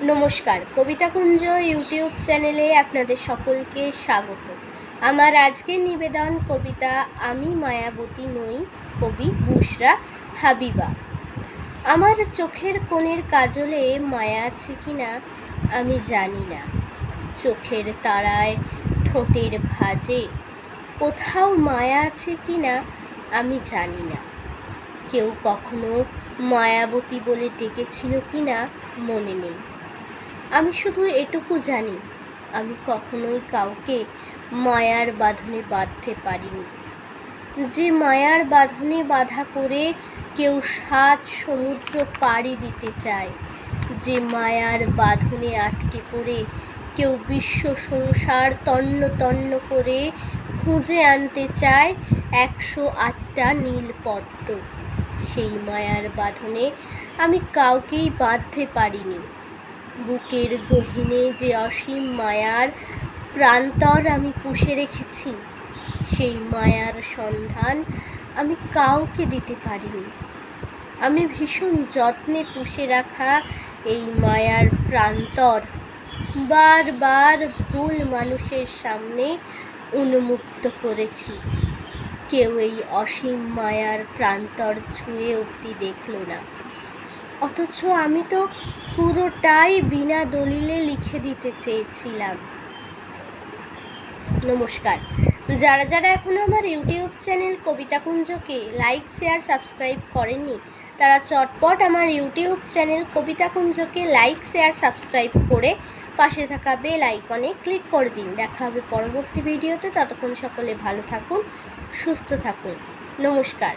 নমস্কার, কবিতাকুঞ্জ ইউটিউব চ্যানেলে আপনাদের সকলকে স্বাগত। আমার আজকের নিবেদন কবিতা আমি মায়াবতী নই, কবি বুশরা হাবিবা। আমার চোখের কোণের কাজলে মায়া আছে কিনা আমি জানি না। চোখের তারায় ঠোঁটের ভাঁজে কোথাও মায়া আছে কিনা আমি জানি না। কেউ কখনো মায়াবতী বলে ডেকেছিল কিনা মনে নেই। আমি শুধু এটুকু জানি, আমি কখনোই কাউকে মায়ার বাঁধনে বাঁধতে পারিনি। যে মায়ার বাঁধনে বাঁধা পড়ে কেউ 7 সমুদ্র পাড়ি দিতে চায়, যে মায়ার বাঁধনে আটকে পড়ে কেউ বিশ্ব সংসার তন্ন তন্ন করে খুঁজে আনতে চায় 108টা নীল পদ্ম, সেই মায়ার বাঁধনে আমি কাউকেই বাঁধতে পারিনি। বুকের গহীনে যে অসীম মায়ার প্রান্তর আমি পুষে রেখেছি, সেই মায়ার সন্ধান আমি কাউকে দিতে পারিনি। আমি ভীষণ যত্নে পুষে রাখা এই মায়ার প্রান্তর বারবার ভুল মানুষের সামনে উন্মুক্ত করেছি। কেউ এই অসীম মায়ার প্রান্তর ছুঁয়ে অবধি দেখল না, অথচ আমি তো পুরোটাই বিনা দলিলে লিখে দিতে চেয়েছিলাম। নমস্কার। যারা যারা এখনও আমার ইউটিউব চ্যানেল কবিতাকুঞ্জকে লাইক, শেয়ার, সাবস্ক্রাইব করেননি, তারা চটপট আমার ইউটিউব চ্যানেল কবিতাকুঞ্জকে লাইক, শেয়ার, সাবস্ক্রাইব করে পাশে থাকা বেল আইকনে ক্লিক করে দিন। দেখা হবে পরবর্তী ভিডিওতে। ততক্ষণ সকলে ভালো থাকুন, সুস্থ থাকুন। নমস্কার।